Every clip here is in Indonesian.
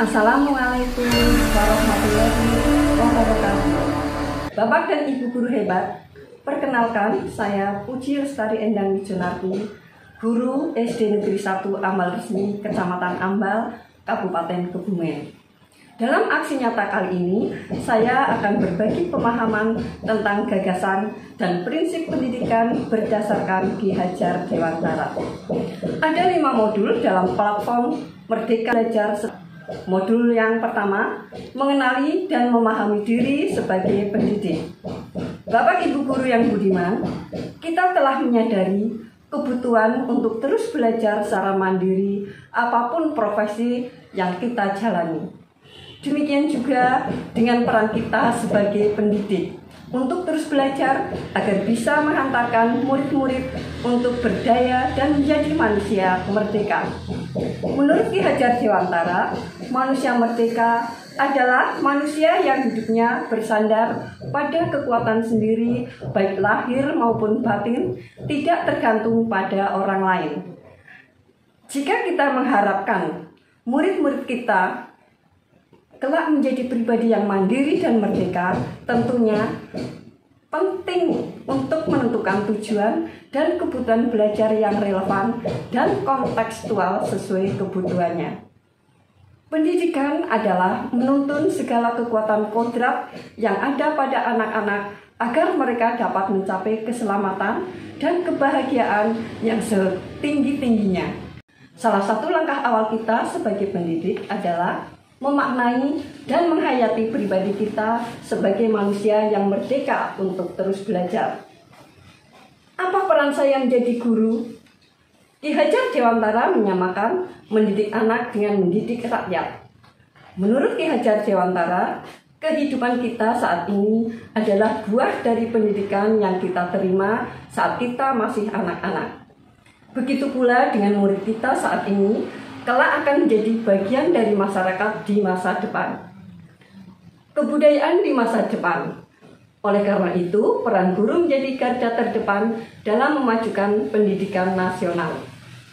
Assalamualaikum warahmatullahi wabarakatuh. Bapak dan Ibu guru hebat, perkenalkan saya Puji Lestari Endang Wijonarti, guru SD Negeri 1 Ambal Resmi Kecamatan Ambal, Kabupaten Kebumen. Dalam aksi nyata kali ini, saya akan berbagi pemahaman tentang gagasan dan prinsip pendidikan berdasarkan Ki Hajar Dewantara. Ada 5 modul dalam platform Merdeka Belajar. Modul yang pertama, mengenali dan memahami diri sebagai pendidik. Bapak Ibu guru yang budiman, kita telah menyadari kebutuhan untuk terus belajar secara mandiri apapun profesi yang kita jalani. Demikian juga dengan peran kita sebagai pendidik untuk terus belajar agar bisa menghantarkan murid-murid untuk berdaya dan menjadi manusia merdeka. Menurut Ki Hajar Dewantara, manusia merdeka adalah manusia yang hidupnya bersandar pada kekuatan sendiri, baik lahir maupun batin, tidak tergantung pada orang lain. Jika kita mengharapkan murid-murid kita kelak menjadi pribadi yang mandiri dan merdeka, tentunya penting untuk menentukan tujuan dan kebutuhan belajar yang relevan dan kontekstual sesuai kebutuhannya. Pendidikan adalah menuntun segala kekuatan kodrat yang ada pada anak-anak agar mereka dapat mencapai keselamatan dan kebahagiaan yang setinggi-tingginya. Salah satu langkah awal kita sebagai pendidik adalah memaknai dan menghayati pribadi kita sebagai manusia yang merdeka untuk terus belajar. Apa peran saya menjadi guru? Ki Hajar Dewantara menyamakan mendidik anak dengan mendidik rakyat. Menurut Ki Hajar Dewantara, kehidupan kita saat ini adalah buah dari pendidikan yang kita terima saat kita masih anak-anak. Begitu pula dengan murid kita saat ini, kelak akan menjadi bagian dari masyarakat di masa depan. Kebudayaan di masa depan. Oleh karena itu, peran guru menjadi garda terdepan dalam memajukan pendidikan nasional.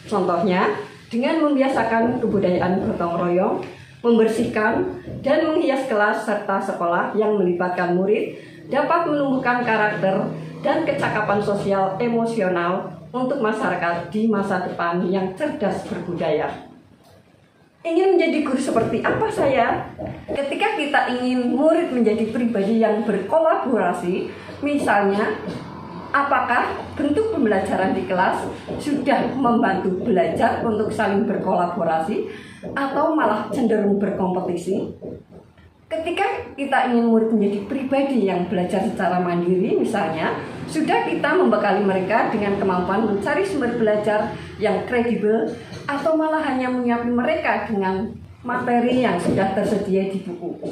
Contohnya, dengan membiasakan kebudayaan gotong royong, membersihkan dan menghias kelas serta sekolah yang melibatkan murid dapat menumbuhkan karakter dan kecakapan sosial emosional untuk masyarakat di masa depan yang cerdas berbudaya. Ingin menjadi guru seperti apa saya? Ketika kita ingin murid menjadi pribadi yang berkolaborasi, misalnya, apakah bentuk pembelajaran di kelas sudah membantu belajar untuk saling berkolaborasi atau malah cenderung berkompetisi? Ketika kita ingin murid menjadi pribadi yang belajar secara mandiri, misalnya, sudah kita membekali mereka dengan kemampuan mencari sumber belajar yang kredibel atau malah hanya menyiapkan mereka dengan materi yang sudah tersedia di buku.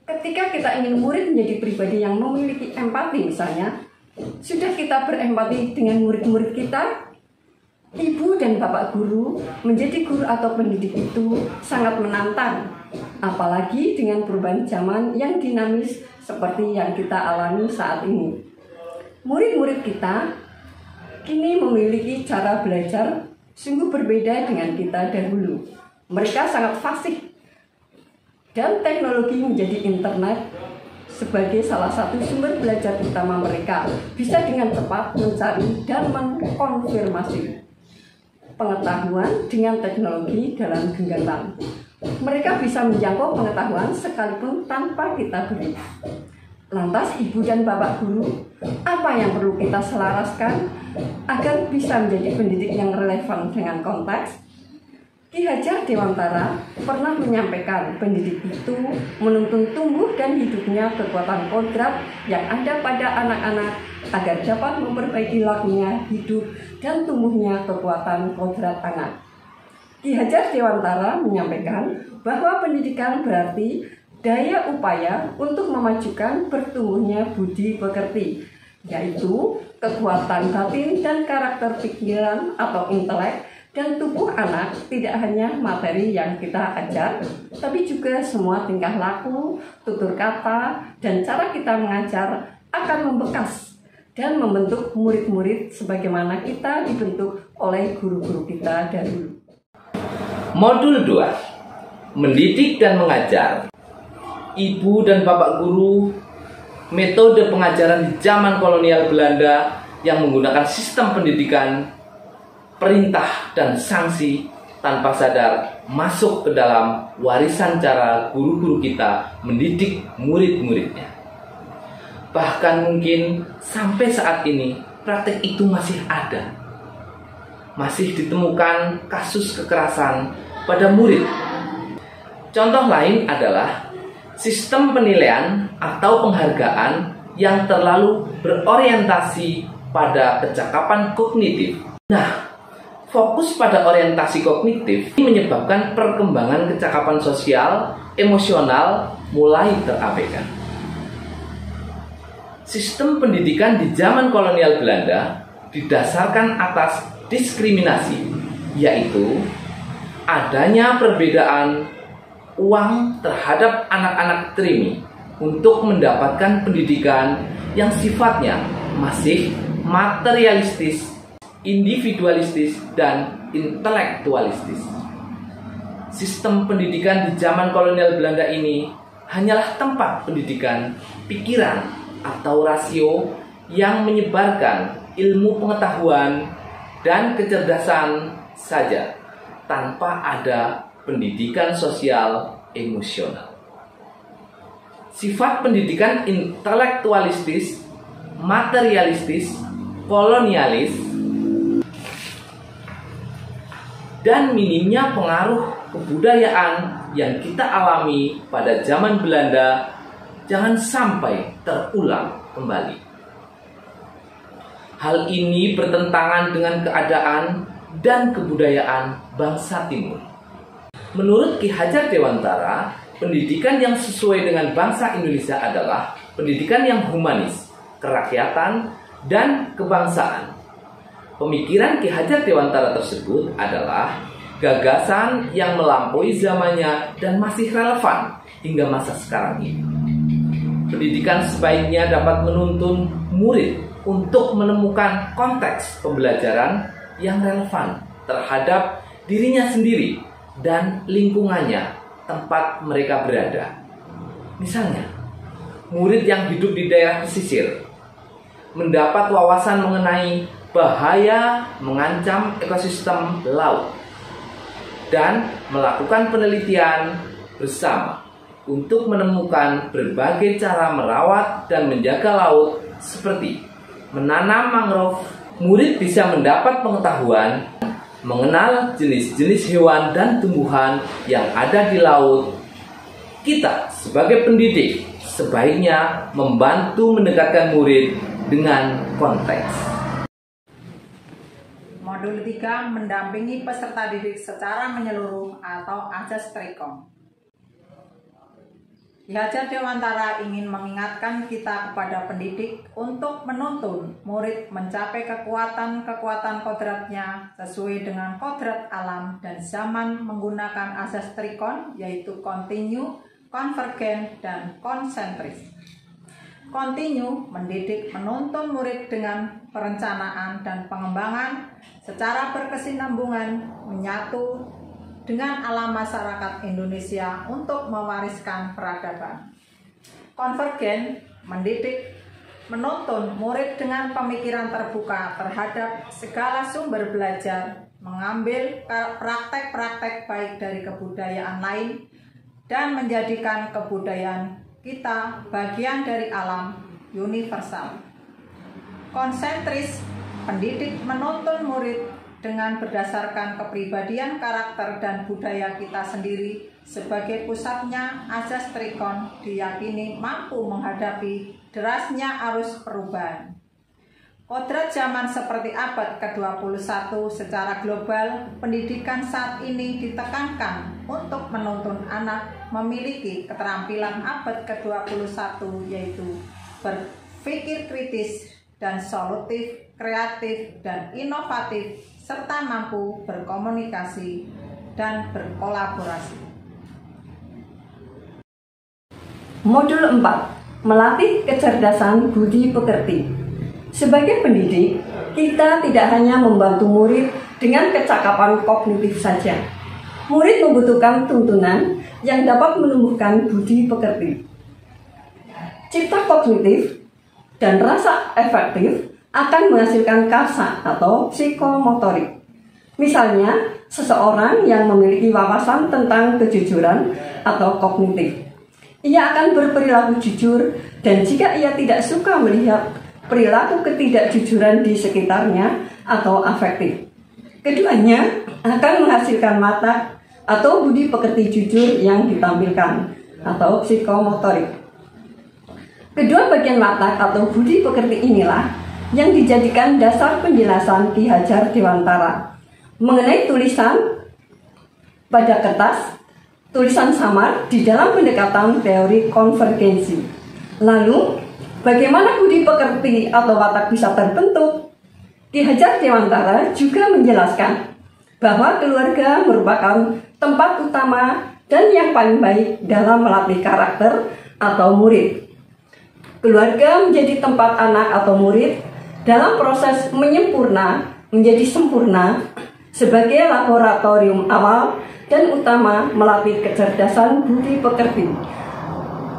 Ketika kita ingin murid menjadi pribadi yang memiliki empati, misalnya, sudah kita berempati dengan murid-murid kita? Ibu dan bapak guru menjadi guru atau pendidik itu sangat menantang, apalagi dengan perubahan zaman yang dinamis seperti yang kita alami saat ini. Murid-murid kita kini memiliki cara belajar sungguh berbeda dengan kita dahulu. Mereka sangat fasih dan teknologi menjadi internet sebagai salah satu sumber belajar utama mereka, bisa dengan cepat mencari dan mengkonfirmasi pengetahuan dengan teknologi dalam genggaman. Mereka bisa menjangkau pengetahuan sekalipun tanpa kita beri. Lantas ibu dan bapak guru, apa yang perlu kita selaraskan agar bisa menjadi pendidik yang relevan dengan konteks? Ki Hajar Dewantara pernah menyampaikan pendidik itu menuntun tumbuh dan hidupnya kekuatan kodrat yang ada pada anak-anak agar dapat memperbaiki lakunya hidup dan tumbuhnya kekuatan kodrat anak. Ki Hajar Dewantara menyampaikan bahwa pendidikan berarti daya upaya untuk memajukan bertumbuhnya budi pekerti, yaitu kekuatan batin dan karakter pikiran atau intelek dan tubuh anak, tidak hanya materi yang kita ajar, tapi juga semua tingkah laku, tutur kata, dan cara kita mengajar akan membekas dan membentuk murid-murid sebagaimana kita dibentuk oleh guru-guru kita dahulu. Modul 2, mendidik dan mengajar. Ibu dan bapak guru, metode pengajaran di zaman kolonial Belanda yang menggunakan sistem pendidikan, perintah dan sanksi tanpa sadar masuk ke dalam warisan cara guru-guru kita mendidik murid-muridnya. Bahkan mungkin sampai saat ini praktek itu masih ada. Masih ditemukan kasus kekerasan pada murid. Contoh lain adalah sistem penilaian atau penghargaan yang terlalu berorientasi pada kecakapan kognitif. Nah, fokus pada orientasi kognitif ini menyebabkan perkembangan kecakapan sosial, emosional mulai terabaikan. Sistem pendidikan di zaman kolonial Belanda didasarkan atas diskriminasi, yaitu adanya perbedaan uang terhadap anak-anak trimi untuk mendapatkan pendidikan yang sifatnya masih materialistis, individualistis, dan intelektualistis. Sistem pendidikan di zaman kolonial Belanda ini hanyalah tempat pendidikan pikiran atau rasio yang menyebarkan ilmu pengetahuan dan kecerdasan saja tanpa ada pendidikan sosial emosional. Sifat pendidikan intelektualistis, materialistis, kolonialis, dan minimnya pengaruh kebudayaan yang kita alami pada zaman Belanda jangan sampai terulang kembali. Hal ini bertentangan dengan keadaan dan kebudayaan bangsa Timur. Menurut Ki Hajar Dewantara, pendidikan yang sesuai dengan bangsa Indonesia adalah pendidikan yang humanis, kerakyatan, dan kebangsaan. Pemikiran Ki Hajar Dewantara tersebut adalah gagasan yang melampaui zamannya dan masih relevan hingga masa sekarang ini. Pendidikan sebaiknya dapat menuntun murid untuk menemukan konteks pembelajaran yang relevan terhadap dirinya sendiri dan lingkungannya tempat mereka berada. Misalnya, murid yang hidup di daerah pesisir mendapat wawasan mengenai bahaya mengancam ekosistem laut dan melakukan penelitian bersama untuk menemukan berbagai cara merawat dan menjaga laut seperti menanam mangrove. Murid bisa mendapat pengetahuan mengenal jenis-jenis hewan dan tumbuhan yang ada di laut. Kita sebagai pendidik sebaiknya membantu mendekatkan murid dengan konteks. Modul 3 mendampingi peserta didik secara menyeluruh atau AJAS Trikom. Ki Hajar Dewantara ingin mengingatkan kita kepada pendidik untuk menuntun murid mencapai kekuatan-kekuatan kodratnya sesuai dengan kodrat alam dan zaman menggunakan asas trikon, yaitu kontinu, konvergen, dan konsentris. Kontinu mendidik menuntun murid dengan perencanaan dan pengembangan secara berkesinambungan menyatu dengan alam masyarakat Indonesia untuk mewariskan peradaban. Konvergen mendidik menuntun murid dengan pemikiran terbuka terhadap segala sumber belajar, mengambil praktek-praktek baik dari kebudayaan lain, dan menjadikan kebudayaan kita bagian dari alam universal. Konsentris pendidik menuntun murid dengan berdasarkan kepribadian, karakter, dan budaya kita sendiri. Sebagai pusatnya, asas trikon diyakini mampu menghadapi derasnya arus perubahan. Kodrat zaman seperti abad ke-21 secara global, pendidikan saat ini ditekankan untuk menuntun anak memiliki keterampilan abad ke-21, yaitu berpikir kritis dan solutif, kreatif dan inovatif, serta mampu berkomunikasi dan berkolaborasi. Modul 4. Melatih kecerdasan budi pekerti. Sebagai pendidik, kita tidak hanya membantu murid dengan kecakapan kognitif saja, murid membutuhkan tuntunan yang dapat menumbuhkan budi pekerti. Cipta kognitif dan rasa efektif akan menghasilkan karsa atau psikomotorik. Misalnya, seseorang yang memiliki wawasan tentang kejujuran atau kognitif. Ia akan berperilaku jujur, dan jika ia tidak suka melihat perilaku ketidakjujuran di sekitarnya atau afektif, keduanya akan menghasilkan watak atau budi pekerti jujur yang ditampilkan atau psikomotorik. Kedua bagian watak atau budi pekerti inilah yang dijadikan dasar penjelasan Ki Hajar Dewantara mengenai tulisan pada kertas, tulisan samar di dalam pendekatan teori konvergensi. Lalu, bagaimana budi pekerti atau watak bisa terbentuk? Ki Hajar Dewantara juga menjelaskan bahwa keluarga merupakan tempat utama dan yang paling baik dalam melatih karakter atau murid. Keluarga menjadi tempat anak atau murid dalam proses menyempurna menjadi sempurna sebagai laboratorium awal dan utama melatih kecerdasan budi pekerti.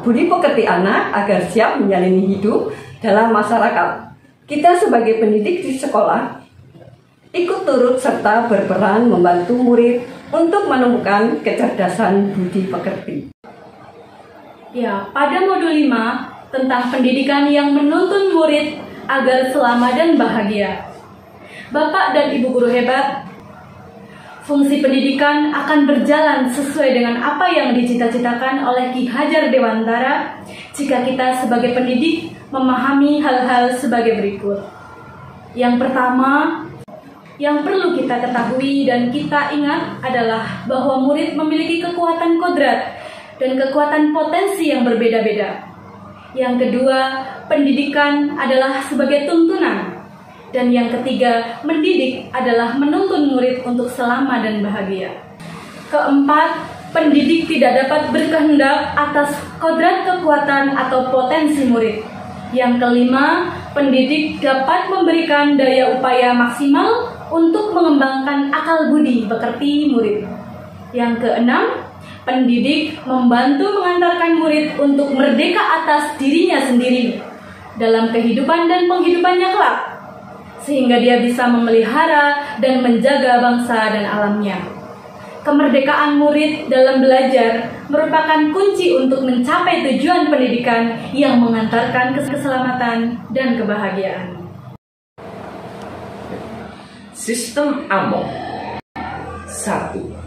Budi pekerti anak agar siap menjalani hidup dalam masyarakat. Kita sebagai pendidik di sekolah ikut turut serta berperan membantu murid untuk menemukan kecerdasan budi pekerti. Ya, pada modul 5 tentang pendidikan yang menuntun murid agar selamat dan bahagia. Bapak dan Ibu guru hebat, fungsi pendidikan akan berjalan sesuai dengan apa yang dicita-citakan oleh Ki Hajar Dewantara jika kita sebagai pendidik memahami hal-hal sebagai berikut. Yang pertama, yang perlu kita ketahui dan kita ingat adalah bahwa murid memiliki kekuatan kodrat dan kekuatan potensi yang berbeda-beda. Yang kedua, pendidikan adalah sebagai tuntunan. Dan yang ketiga, mendidik adalah menuntun murid untuk selamat dan bahagia. Keempat, pendidik tidak dapat berkehendak atas kodrat kekuatan atau potensi murid. Yang kelima, pendidik dapat memberikan daya upaya maksimal untuk mengembangkan akal budi pekerti murid. Yang keenam, pendidik membantu mengantarkan murid untuk merdeka atas dirinya sendiri dalam kehidupan dan penghidupannya kelak, sehingga dia bisa memelihara dan menjaga bangsa dan alamnya. Kemerdekaan murid dalam belajar merupakan kunci untuk mencapai tujuan pendidikan yang mengantarkan keselamatan dan kebahagiaan. Sistem Among 1.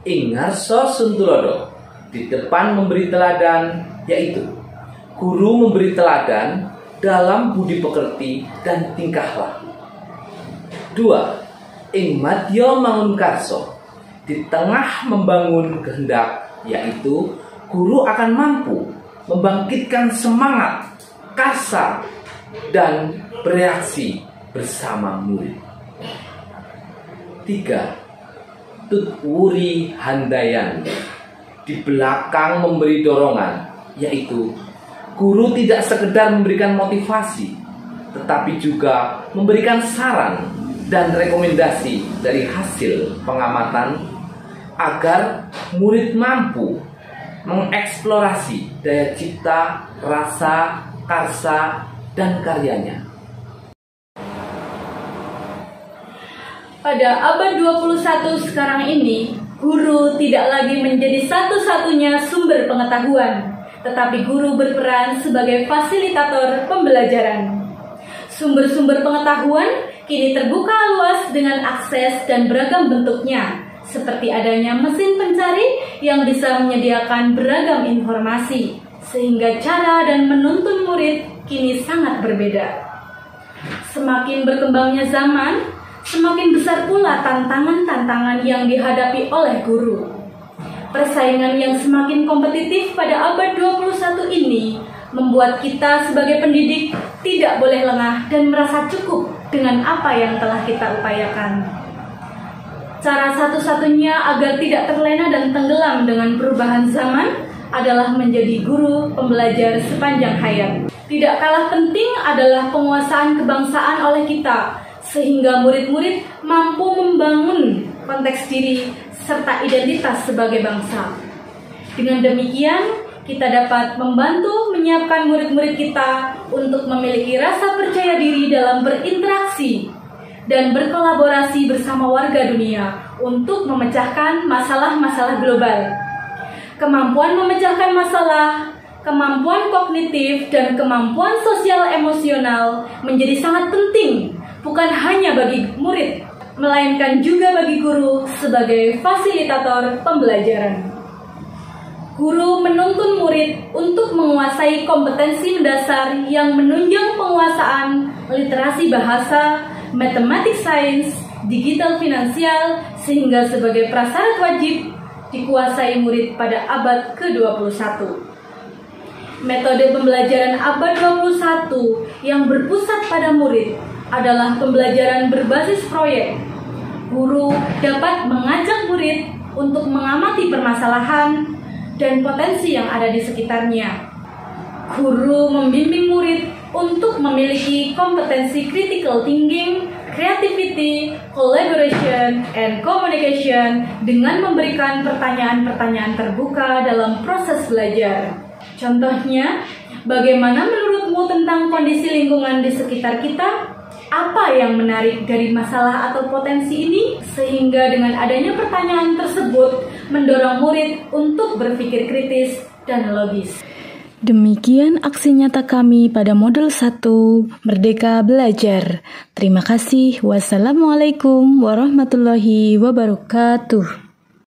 Ingarso Suntulodo di depan memberi teladan, yaitu guru memberi teladan dalam budi pekerti dan tingkah laku. 2. Ing madya mangun karso di tengah membangun kehendak, yaitu guru akan mampu membangkitkan semangat, karsa, dan bereaksi bersama murid. 3. Tutwuri handayan di belakang memberi dorongan, yaitu guru tidak sekedar memberikan motivasi, tetapi juga memberikan saran dan rekomendasi dari hasil pengamatan agar murid mampu mengeksplorasi daya cipta, rasa, karsa, dan karyanya. Pada abad 21 sekarang ini, guru tidak lagi menjadi satu-satunya sumber pengetahuan, tetapi guru berperan sebagai fasilitator pembelajaran. Sumber-sumber pengetahuan kini terbuka luas dengan akses dan beragam bentuknya, seperti adanya mesin pencari yang bisa menyediakan beragam informasi, sehingga cara dan menuntun murid kini sangat berbeda. Semakin berkembangnya zaman, semakin besar pula tantangan-tantangan yang dihadapi oleh guru. Persaingan yang semakin kompetitif pada abad 21 ini membuat kita sebagai pendidik tidak boleh lengah dan merasa cukup dengan apa yang telah kita upayakan. Cara satu-satunya agar tidak terlena dan tenggelam dengan perubahan zaman adalah menjadi guru pembelajar sepanjang hayat. Tidak kalah penting adalah penguasaan kebangsaan oleh kita, sehingga murid-murid mampu membangun konteks diri, serta identitas sebagai bangsa. Dengan demikian, kita dapat membantu menyiapkan murid-murid kita untuk memiliki rasa percaya diri dalam berinteraksi dan berkolaborasi bersama warga dunia untuk memecahkan masalah-masalah global. Kemampuan memecahkan masalah, kemampuan kognitif, dan kemampuan sosial emosional menjadi sangat penting, bukan hanya bagi murid, melainkan juga bagi guru sebagai fasilitator pembelajaran. Guru menuntun murid untuk menguasai kompetensi mendasar yang menunjang penguasaan literasi bahasa, matematik sains, digital finansial, sehingga sebagai prasyarat wajib dikuasai murid pada abad ke-21. Metode pembelajaran abad 21 yang berpusat pada murid adalah pembelajaran berbasis proyek. Guru dapat mengajak murid untuk mengamati permasalahan dan potensi yang ada di sekitarnya. Guru membimbing murid untuk memiliki kompetensi critical thinking, creativity, collaboration, and communication dengan memberikan pertanyaan-pertanyaan terbuka dalam proses belajar. Contohnya, bagaimana menurutmu tentang kondisi lingkungan di sekitar kita? Apa yang menarik dari masalah atau potensi ini? Sehingga dengan adanya pertanyaan tersebut mendorong murid untuk berpikir kritis dan logis. Demikian aksi nyata kami pada modul 1 Merdeka Belajar. Terima kasih. Wassalamualaikum warahmatullahi wabarakatuh.